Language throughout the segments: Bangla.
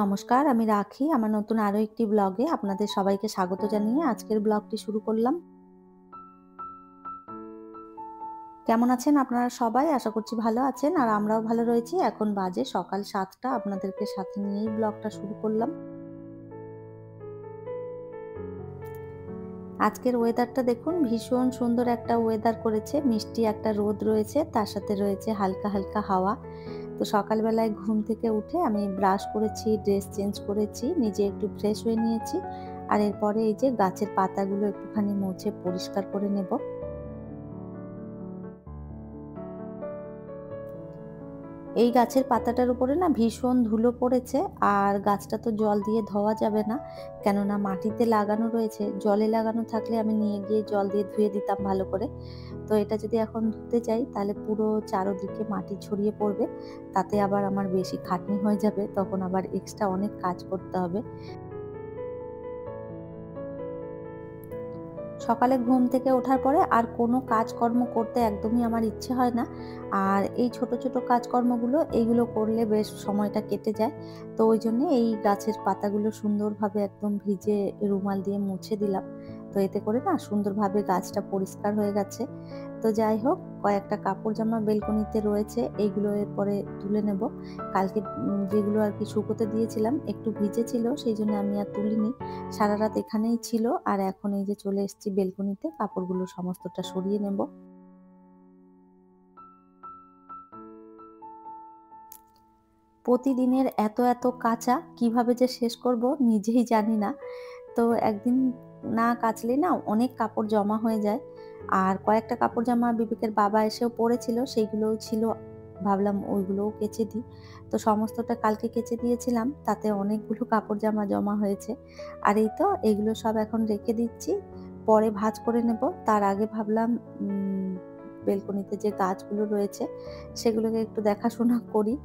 নমস্কার, আমি রাখি। আমার নতুন আরো একটি ব্লগে আপনাদের সবাইকে স্বাগত জানিয়ে আজকের ব্লগটি শুরু করলাম। কেমন আছেন আপনারা সবাই? আশা করছি ভালো আছেন আর আমরাও ভালো রয়েছি। এখন বাজে সকাল ৭টা। আপনাদেরকে সাথে নিয়েই ব্লগটা শুরু করলাম। আজকের ওয়েদারটা দেখুন, ভীষণ সুন্দর একটা ওয়েদার করেছে। মিষ্টি একটা রোদ রয়েছে, তার সাথে রয়েছে হালকা, হালকা হাওয়া। তো সকালবেলায় ঘুম থেকে উঠে আমি ব্রাশ করেছি, ড্রেস চেঞ্জ করেছি, নিজে একটু ফ্রেশ হয়ে নিয়েছি। আর এরপরে এই যে গাছের পাতাগুলো একটুখানি মুছে পরিষ্কার করে নেব। এই গাছের পাতাটার উপরে না ভীষণ ধুলো পড়েছে, আর গাছটা তো জল দিয়ে ধোয়া যাবে না, কেননা মাটিতে লাগানো রয়েছে। জলে লাগানো থাকলে আমি নিয়ে গিয়ে জল দিয়ে ধুয়ে দিতাম ভালো করে। তো এটা যদি এখন ধুতে যাই তাহলে পুরো চারদিকে মাটি ছড়িয়ে পড়বে, তাতে আবার আমার বেশি খাটনি হয়ে যাবে, তখন আবার এক্সট্রা অনেক কাজ করতে হবে। সকালে ঘুম থেকে ওঠার পরে আর কোনো কাজকর্ম করতে একদমই আমার ইচ্ছে হয় না। আর এই ছোট, ছোট কাজকর্মগুলো এইগুলো করলে বেশ সময়টা কেটে যায়। তো ওই জন্যে এই গাছের পাতাগুলো সুন্দরভাবে একদম ভিজে রুমাল দিয়ে মুছে দিলাম। তো এতে করে না সুন্দরভাবে গাছটা পরিষ্কার হয়ে গেছে। তো যাই হোক, কয়েকটা কাপড় জামা বেলকনিতে রয়েছে, এইগুলো এরপরে তুলে নেব। কালকে যেগুলো আরকি শুকোতে দিয়েছিলাম একটু ভিজে ছিল, সেইজন্য আমি আর তুলিনি। সারারাত এখানেই ছিল, আর এখন এই যে চলে এসেছি বেলকনিতে, কাপড়গুলো সমস্তটা সরিয়ে নেব। প্রতিদিনের এত, এত কাচা কিভাবে যে শেষ করব নিজেই জানি না। তো একদিন না কাচলে না অনেক কাপড় জমা হয়ে যায়। আর কয়েকটা কাপড় জামা বিবেকের বাবা এসেও পড়েছিল, সেইগুলোও ছিল। ভাবলাম ওইগুলোও কেচে দিই। তো সমস্তটা কালকে কেচে দিয়েছিলাম, তাতে অনেকগুলো কাপড় জামা জমা হয়েছে। আর এই তো এগুলো সব এখন রেখে দিচ্ছি। পরে ভাঁজ করে নেব। তার আগে ভাবলাম উম বেলকনিতে যে গাছগুলো রয়েছে সেগুলোকে একটু দেখাশোনা করি।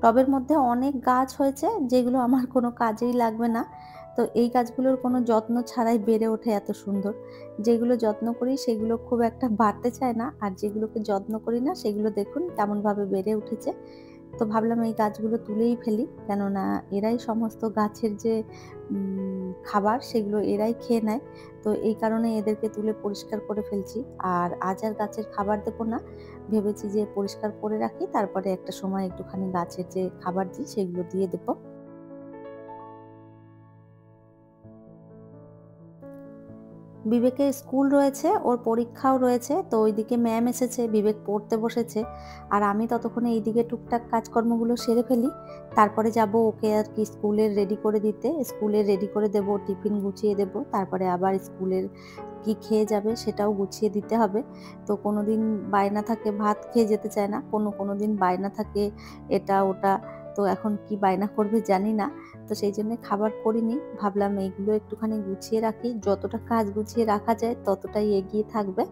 টবের মধ্যে অনেক গাছ হয়েছে যেগুলো আমার কোনো কাজেই লাগবে না। তো এই গাছগুলোর কোনো যত্ন ছাড়াই বেড়ে ওঠে এত সুন্দর। যেগুলো যত্ন করি সেগুলো খুব একটা বাড়তে চায় না। আর যেগুলোকে যত্ন করি না সেগুলো দেখুন কেমনভাবে বেড়ে উঠেছে। তো ভাবলাম এই গাছগুলো তুলেই ফেলি। কেননা এরাই সমস্ত গাছের যে খাবার সেগুলো এরাই খেয়ে নেয়। তো এই কারণে এদেরকে তুলে পরিষ্কার করে ফেলছি। আর আজ আর গাছের খাবার দেব না। ভেবেছি যে পরিষ্কার করে রাখি, তারপরে একটা সময় একটুখানি গাছের যে খাবার দিই সেগুলো দিয়ে দেব। বিবেকের স্কুল রয়েছে, ওর পরীক্ষাও রয়েছে। তো ওইদিকে ম্যাম এসেছে, বিবেক পড়তে বসেছে। আর আমি ততক্ষণে এইদিকে টুকটাক কাজকর্মগুলো সেরে ফেলি। তারপরে যাব ওকে আরকি স্কুলের রেডি করে দিতে। স্কুলের রেডি করে দেব, টিফিন গুছিয়ে দেব। তারপরে আবার স্কুলের কি খেয়ে যাবে সেটাও গুছিয়ে দিতে হবে। তো কোনোদিন বায়না থাকে ভাত খেয়ে যেতে চায় না। কোনোদিন বায়না থাকে এটা ওটা। তো এখন কি বায়না করবে জানি না। তো সেইজন্য খাবার করিনি। ভাবলাম এইগুলো একটুখানি গুছিয়ে রাখি। যতটা কাজ গুছিয়ে রাখা যায় ততটাই এগিয়ে থাকবে।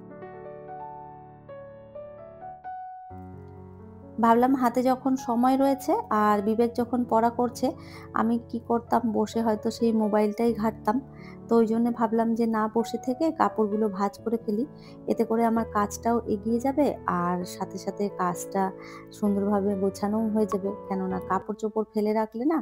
ভাবলাম হাতে যখন সময় রয়েছে আর বিবেক যখন পড়া করছে, আমি কি করতাম, বসে হয়তো সেই মোবাইলটাই ঘাঁটতাম। তো ওইজন্য ভাবলাম যে না বসে থেকে কাপড়গুলো ভাঁজ করে ফেলি। এতে করে আমার কাজটাও এগিয়ে যাবে, আর সাথে, সাথে কাজটা সুন্দরভাবে গোছানোও হয়ে যাবে। কেননা কাপড়-চোপড় ফেলে রাখলে না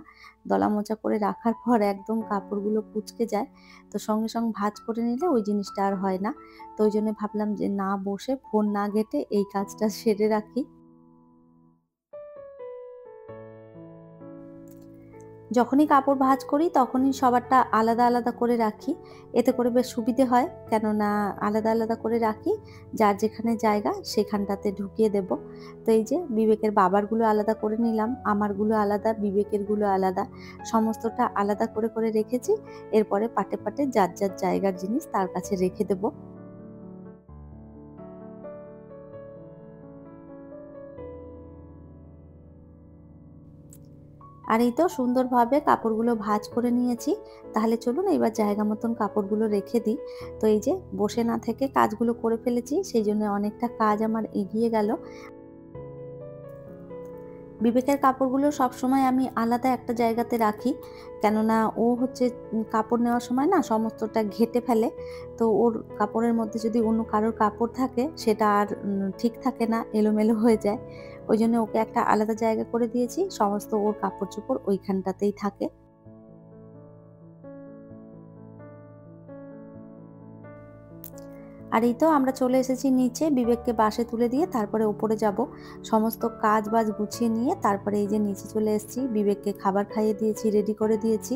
দলা-মোচা করে রাখার পর একদম কাপড়গুলো কুঁচকে যায়। তো সঙ্গে, সঙ্গে ভাঁজ করে নিলে ওই জিনিসটা আর হয় না। তো ওইজন্য ভাবলাম যে না বসে ফোন না ঘেঁটে এই কাজটা সেরে রাখি। যখনই কাপড় ভাঁজ করি তখনই সবারটা আলাদা, আলাদা করে রাখি। এতে করে বেশ সুবিধে হয়। কেননা আলাদা, আলাদা করে রাখি। যার যেখানে জায়গা সেখানটাতে ঢুকিয়ে দেব। তো এই যে বিবেকের বাবারগুলো আলাদা করে নিলাম, আমারগুলো আলাদা, বিবেকেরগুলো আলাদা। সমস্তটা আলাদা করে, করে রেখেছি। এরপরে পাটে, পাটে যার, যার জায়গার জিনিস তার কাছে রেখে দেব। আর এই তো সুন্দরভাবে কাপড়গুলো ভাঁজ করে নিয়েছি। তাহলে চলুন এবার জায়গা মতন কাপড়গুলো রেখে দিই। তো এই যে বসে না থেকে কাজগুলো করে ফেলেছি, সেইজন্য অনেকটা কাজ আমার এগিয়ে গেল। বিবেকের কাপড়গুলো সবসময় আমি আলাদা একটা জায়গাতে রাখি। কেননা ও হচ্ছে কাপড় নেওয়ার সময় না সমস্তটা ঘেঁটে ফেলে। তো ওর কাপড়ের মধ্যে যদি অন্য কারোর কাপড় থাকে সেটা আর ঠিক থাকে না, এলোমেলো হয়ে যায়। ওই জন্য ওকে একটা আলাদা জায়গা করে দিয়েছি, সমস্ত ওর কাপড় চোপড় ওইখানটাতেই থাকে। আর এই তো আমরা চলে এসেছি নিচে, বিবেককে বাসে তুলে দিয়ে তারপরে উপরে যাব। সমস্ত কাজ বাজ গুছিয়ে নিয়ে তারপরে এই যে নিচে চলে এসেছি, বিবেককে খাবার খাইয়ে দিয়েছি, রেডি করে দিয়েছি।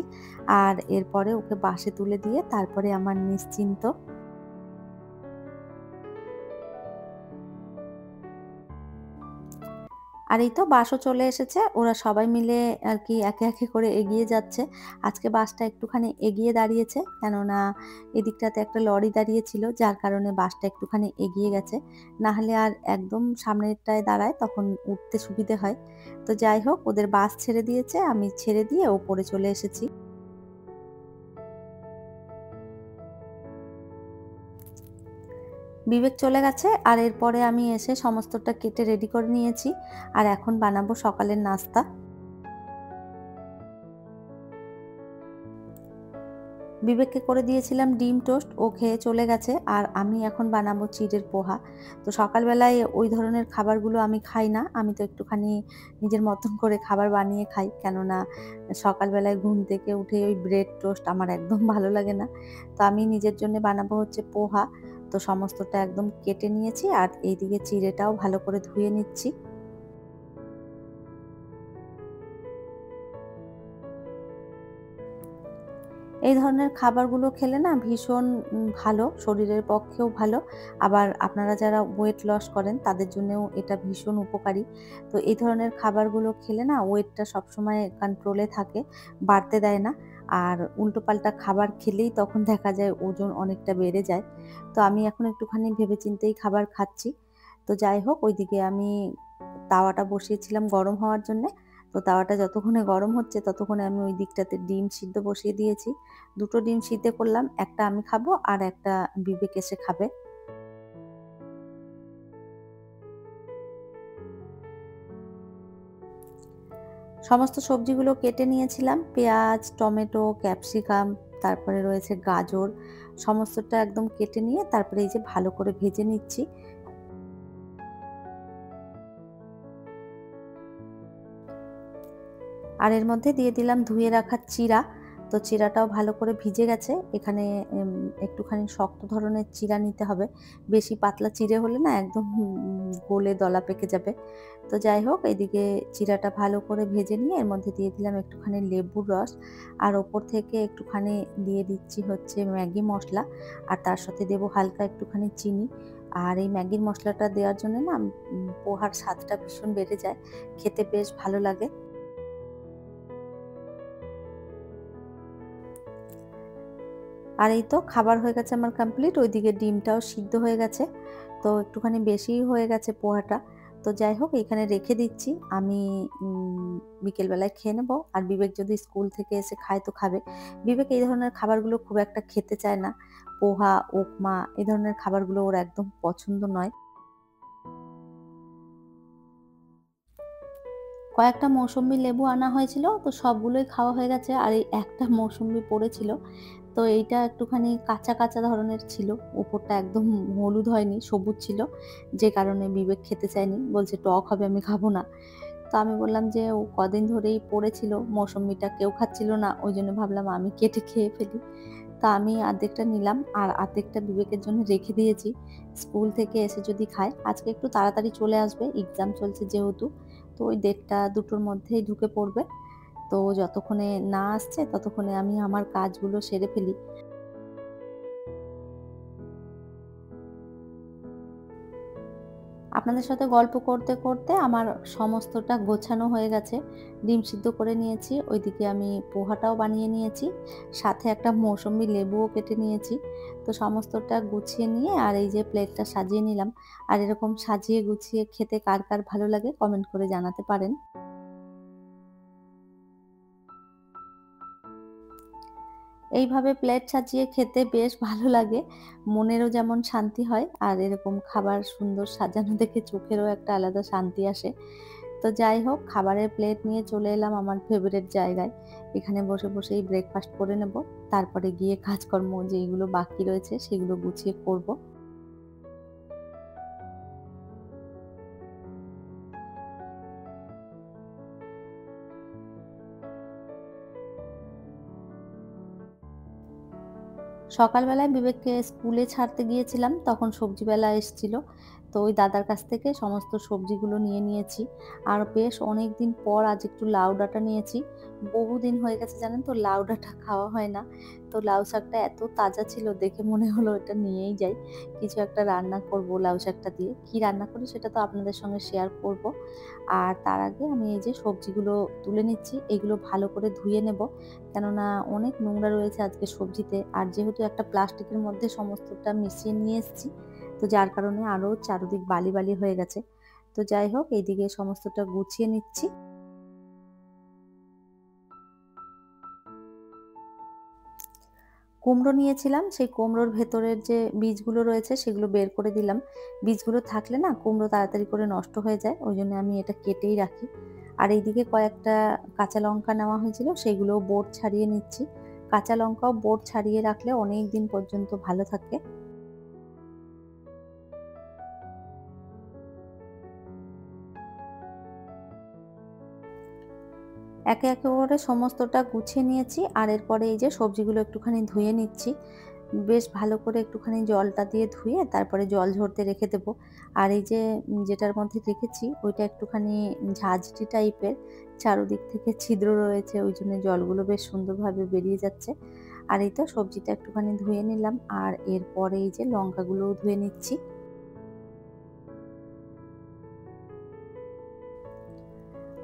আর এরপরে ওকে বাসে তুলে দিয়ে তারপরে আমার নিশ্চিন্ত। আর এই তো বাসও চলে এসেছে, ওরা সবাই মিলে আর কি একে একে করে এগিয়ে যাচ্ছে। আজকে বাসটা একটুখানি এগিয়ে দাঁড়িয়েছে, কেননা এদিকটাতে একটা লরি দাঁড়িয়েছিল, যার কারণে বাসটা একটুখানি এগিয়ে গেছে। না হলে আর একদম সামনেরটায় দাঁড়ায়, তখন উঠতে সুবিধে হয়। তো যাই হোক, ওদের বাস ছেড়ে দিয়েছে, আমি ছেড়ে দিয়ে ওপরে চলে এসেছি। বিবেক চলে গেছে আর এরপরে আমি এসে সমস্তটা কেটে রেডি করে নিয়েছি। আর এখন বানাবো সকালের নাস্তা। বিবেককে করে দিয়েছিলাম ডিম টোস্ট, ও খেয়ে চলে গেছে। আর আমি এখন বানাবো চিড়ের পোহা। তো সকালবেলায় ওই ধরনের খাবারগুলো আমি খাই না, আমি তো একটুখানি নিজের মতন করে খাবার বানিয়ে খাই, কেননা সকালবেলায় ঘুম থেকে উঠে ওই ব্রেড টোস্ট আমার একদম ভালো লাগে না। তো আমি নিজের জন্য বানাবো হচ্ছে পোহা। তো সমস্তটা একদম কেটে নিয়েছি আর এইদিকে চিড়েটাও ভালো করে ধুয়ে নিচ্ছি। এই ধরনের খাবারগুলো খেলে না ভীষণ ভালো, শরীরের পক্ষেও ভালো। আবার আপনারা যারা ওয়েট লস করেন তাদের জন্যেও এটা ভীষণ উপকারী। তো এই ধরনের খাবারগুলো খেলে না ওয়েটটা সবসময় কন্ট্রোলে থাকে, বাড়তে দেয় না। আর উল্টোপাল্টা খাবার খেলেই তখন দেখা যায় ওজন অনেকটা বেড়ে যায়। তো আমি এখন একটুখানি ভেবেচিন্তেই খাবার খাচ্ছি। তো যাই হোক, ওইদিকে আমি তাওয়াটা বসিয়েছিলাম গরম হওয়ার জন্যে। তো তাওয়াটা যতক্ষণে গরম হচ্ছে ততক্ষণে আমি ওই দিকটাতে ডিম সিদ্ধ বসিয়ে দিয়েছি। ২ টো ডিম সিদ্ধ করলাম, একটা আমি খাবো আর একটা বিবেক এসে খাবে। সমস্ত সবজিগুলো কেটে নিয়েছিলাম। পেঁয়াজ, টমেটো, ক্যাপসিকাম, তারপরে রয়েছে গাজর, সমস্তটা একদম কেটে নিয়ে তারপরে এই যে ভালো করে ভেজে নিচ্ছি। আর এর মধ্যে দিয়ে দিলাম ধুয়ে রাখা চিড়া। তো চিড়াটাও ভালো করে ভিজে গেছে। এখানে একটুখানি শক্ত ধরনের চিড়া নিতে হবে। বেশি পাতলা চিড়ে হলে না একদম গলে দলা পেকে যাবে। তো যাই হোক, এদিকে চিড়াটা ভালো করে ভেজে নিয়ে এর মধ্যে দিয়ে দিলাম একটুখানি লেবুর রস। আর ওপর থেকে একটুখানি দিয়ে দিচ্ছি হচ্ছে ম্যাগি মসলা। আর তার সাথে দেবো হালকা একটুখানি চিনি। আর এই ম্যাগির মসলাটা দেওয়ার জন্য না পোহার স্বাদটা ভীষণ বেড়ে যায়। খেতে বেশ ভালো লাগে। আর এই তো খাবার হয়ে গেছে আমার কমপ্লিট। ওইদিকে ডিমটাও সিদ্ধ হয়ে গেছে। তো একটুখানি বেশিই হয়ে গেছে পোহাটা। তো যাই হোক, এখানে রেখে দিচ্ছি। আমি বিকেলবেলায় খেয়ে নেবো। আর বিবেক যদি স্কুল থেকে এসে খায় তো খাবে। বিবেক এই ধরনের খাবারগুলো খুব একটা খেতে চায় না। পোহা, উপমা এই ধরনের খাবারগুলো ওর একদম পছন্দ নয়। কয়েকটা মৌসুম্বি লেবু আনা হয়েছিল, তো সবগুলোই খাওয়া হয়ে গেছে। আর এই একটা মৌসুম্বি পড়েছিল। তো এইটা একটুখানি কাঁচা, কাঁচা ধরনের ছিল। উপরটা একদম হলুদ হয়নি, সবুজ ছিল। যে কারণে বিবেক খেতে চায়নি। বলছে টক হবে, আমি খাবো না। তো আমি বললাম যে ও কদিন ধরেই পড়েছিল, মৌসুম্বিটা কেউ খাচ্ছিল না। ওইজন্য ভাবলাম আমি কেটে খেয়ে ফেলি। তো আমি অর্ধেকটা নিলাম আর অর্ধেকটা বিবেকের জন্য রেখে দিয়েছি। স্কুল থেকে এসে যদি খায়। আজকে একটু তাড়াতাড়ি চলে আসবে, এক্সাম চলছে যেহেতু। তো ওই ১:৩০-২টোর মধ্যেই ঢুকে পড়বে। তো যতক্ষণে না আসছে ততক্ষণে আমি আমার কাজগুলো সেরে ফেলি। আপনাদের সাথে গল্প করতে, করতে আমার সমস্তটা গোছানো হয়ে গেছে। ডিম সিদ্ধ করে নিয়েছি, ওইদিকে আমি পোহাটাও বানিয়ে নিয়েছি। সাথে একটা মৌসুম্বি লেবুও কেটে নিয়েছি। তো সমস্তটা গুছিয়ে নিয়ে আর এই যে প্লেটটা সাজিয়ে নিলাম। আর এরকম সাজিয়ে গুছিয়ে খেতে কার, কার ভালো লাগে কমেন্ট করে জানাতে পারেন। এইভাবে প্লেট সাজিয়ে খেতে বেশ ভালো লাগে। মনেরও যেমন শান্তি হয় আর এরকম খাবার সুন্দর সাজানো দেখে চোখেরও একটা আলাদা শান্তি আসে। তো যাই হোক, খাবারের প্লেট নিয়ে চলে এলাম আমার ফেভারিট জায়গায়। এখানে বসে বসেই ব্রেকফাস্ট করে নেব। তারপরে গিয়ে কাজকর্ম যেইগুলো বাকি রয়েছে সেগুলো গুছিয়ে করব। সকালবেলায় বিবেককে স্কুলে ছাড়তে গিয়েছিলাম, তখন সবজিবেলা এসছিল। তো ওই দাদার কাছ থেকে সমস্ত সবজিগুলো নিয়ে নিয়েছি। আর বেশ অনেকদিন পর আজ একটু লাউ ডাঁটা নিয়েছি। বহুদিন হয়ে গেছে জানেন তো লাউ ডাঁটা খাওয়া হয় না। তো লাউ শাকটা এত তাজা ছিল দেখে মনে হলো এটা নিয়েই যাই। কিছু একটা রান্না করব লাউ শাকটা দিয়ে। কি রান্না করি সেটা তো আপনাদের সঙ্গে শেয়ার করব। আর তার আগে আমি এই যে সবজিগুলো তুলে নিচ্ছি, এগুলো ভালো করে ধুয়ে নেব। কেননা অনেক নোংরা রয়েছে আজকে সবজিতে। আর যেহেতু একটা প্লাস্টিকের মধ্যে সমস্তটা মিশিয়ে নিয়ে এসেছি, তো যার কারণে আরও চারদিক বালি, বালি হয়ে গেছে। তো যাই হোক এইদিকে সমস্তটা গুছিয়ে নিচ্ছি। কুমড়ো নিয়েছিলাম, সেই কুমড়োর ভেতরের যে বীজগুলো রয়েছে সেগুলো বের করে দিলাম। বীজগুলো থাকলে না কুমড়ো তাড়াতাড়ি করে নষ্ট হয়ে যায়, ওইজন্য আমি এটা কেটেই রাখি। আর এইদিকে কয়েকটা কাঁচা লঙ্কা নেওয়া হয়েছিল, সেগুলোও বোট ছাড়িয়ে নিচ্ছি। কাঁচা লঙ্কাও বোট ছাড়িয়ে রাখলে অনেক দিন পর্যন্ত ভালো থাকে। একে, একে করে সমস্তটা গুছিয়ে নিয়েছি। আর এরপরে এই যে সবজিগুলো একটুখানি ধুয়ে নিচ্ছি। বেশ ভালো করে একটুখানি জলটা দিয়ে ধুয়ে তারপরে জল ঝরতে রেখে দেবো। আর এই যে যেটার মধ্যে রেখেছি ওইটা একটুখানি ঝাঁঝরি টাইপের, চারদিক থেকে ছিদ্র রয়েছে, ওই জন্য জলগুলো বেশ সুন্দরভাবে বেরিয়ে যাচ্ছে। আর এই তো সবজিটা একটুখানি ধুয়ে নিলাম। আর এরপরে এই যে লঙ্কাগুলোও ধুয়ে নিচ্ছি।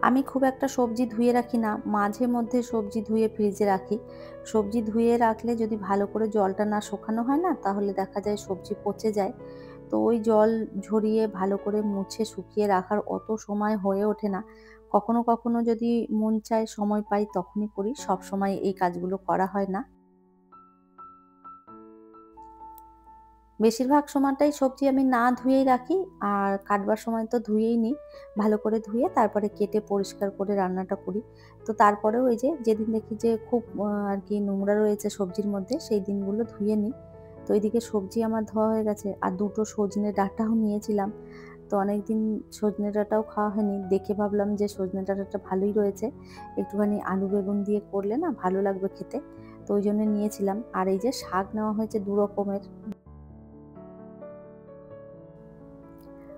আমি খুব একটা সবজি ধুয়ে রাখি না, মাঝে মধ্যে সবজি ধুয়ে ফ্রিজে রাখি। সবজি ধুয়ে রাখলে যদি ভালো করে জলটা না শোকানো হয় না, তাহলে দেখা যায় সবজি পচে যায়। তো ওই জল ঝরিয়ে ভালো করে মুছে শুকিয়ে রাখার অত সময় হয়ে ওঠে না। কখনো, কখনো যদি মন চায়, সময় পাই তখনই করি। সবসময় এই কাজগুলো করা হয় না। বেশিরভাগ সময়টাই সবজি আমি না ধুয়েই রাখি। আর কাটবার সময় তো ধুয়েই নিই। ভালো করে ধুয়ে তারপরে কেটে পরিষ্কার করে রান্নাটা করি। তো তারপরেও এই যে যেদিন দেখি যে খুব আরকি নোংরা রয়েছে সবজির মধ্যে, সেই দিনগুলো ধুয়ে নিই। তো এদিকে সবজি আমার ধোয়া হয়ে গেছে। আর ২ টো সজনে ডাঁটাও নিয়েছিলাম। তো অনেকদিন সজনে ডাঁটাও খাওয়া হয়নি। দেখে ভাবলাম যে সজনে ডাঁটাটা ভালোই রয়েছে। একটুখানি আলু বেগুন দিয়ে করলে না ভালো লাগবে খেতে। তো ওইজন্য নিয়েছিলাম। আর এই যে শাক নেওয়া হয়েছে ২ রকমের।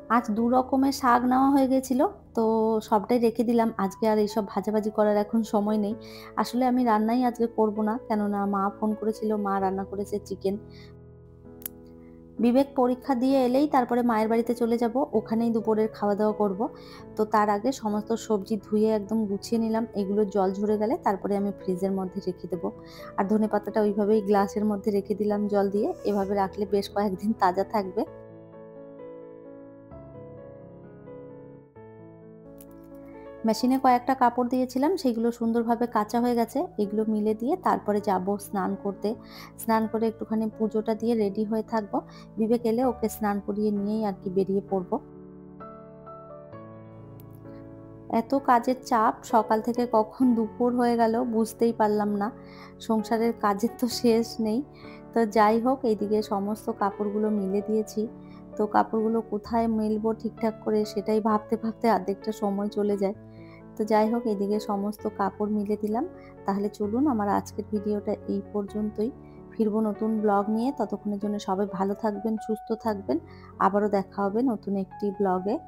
আজ ২ রকমের শাক নেওয়া হয়ে গেছিল। তো সবটাই রেখে দিলাম। আজকে আর এইসব ভাজাভাজি করার এখন সময় নেই। আসলে আমি রান্নাই আজকে করব না। কেননা মা ফোন করেছিল, মা রান্না করেছে চিকেন। বিবেক পরীক্ষা দিয়ে এলেই তারপরে মায়ের বাড়িতে চলে যাব। ওখানেই দুপুরের খাওয়া-দাওয়া করব। তো তার আগে সমস্ত সবজি ধুয়ে একদম গুছিয়ে নিলাম। এগুলো জল ঝরে গেলে তারপরে আমি ফ্রিজের মধ্যে রেখে দেব। আর ধনেপাতাটা ওইভাবেই গ্লাসের মধ্যে রেখে দিলাম জল দিয়ে। এভাবে রাখলে বেশ কয়েকদিন তাজা থাকবে। মেশিনে কয়েকটা কাপড় দিয়েছিলাম, সেগুলো সুন্দরভাবে কাচা হয়ে গেছে। এগুলো মিলে দিয়ে তারপরে যাব স্নান করতে। স্নান করে একটুখানি পুজোটা দিয়ে রেডি হয়ে থাকবো। বিবেক এলে ওকে স্নান করিয়ে নিয়েই আরকি বেরিয়ে পড়ব। এত কাজের চাপ, সকাল থেকে কখন দুপুর হয়ে গেল বুঝতেই পারলাম না। সংসারের কাজের তো শেষ নেই। তো যাই হোক এইদিকে সমস্ত কাপড়গুলো মিলে দিয়েছি। তো কাপড়গুলো কোথায় মেলবো ঠিকঠাক করে সেটাই ভাবতে, ভাবতে অর্ধেকটা সময় চলে যায়। তো যাই হোক এদিকে সমস্ত কাপড় মিলে দিলাম। তাহলে চলুন আমার আজকের ভিডিওটা এই পর্যন্তই। ফিরবো নতুন ব্লগ নিয়ে। ততক্ষণের জন্য সবাই ভালো থাকবেন, সুস্থ থাকবেন। আবারও দেখা হবে নতুন একটি ব্লগে।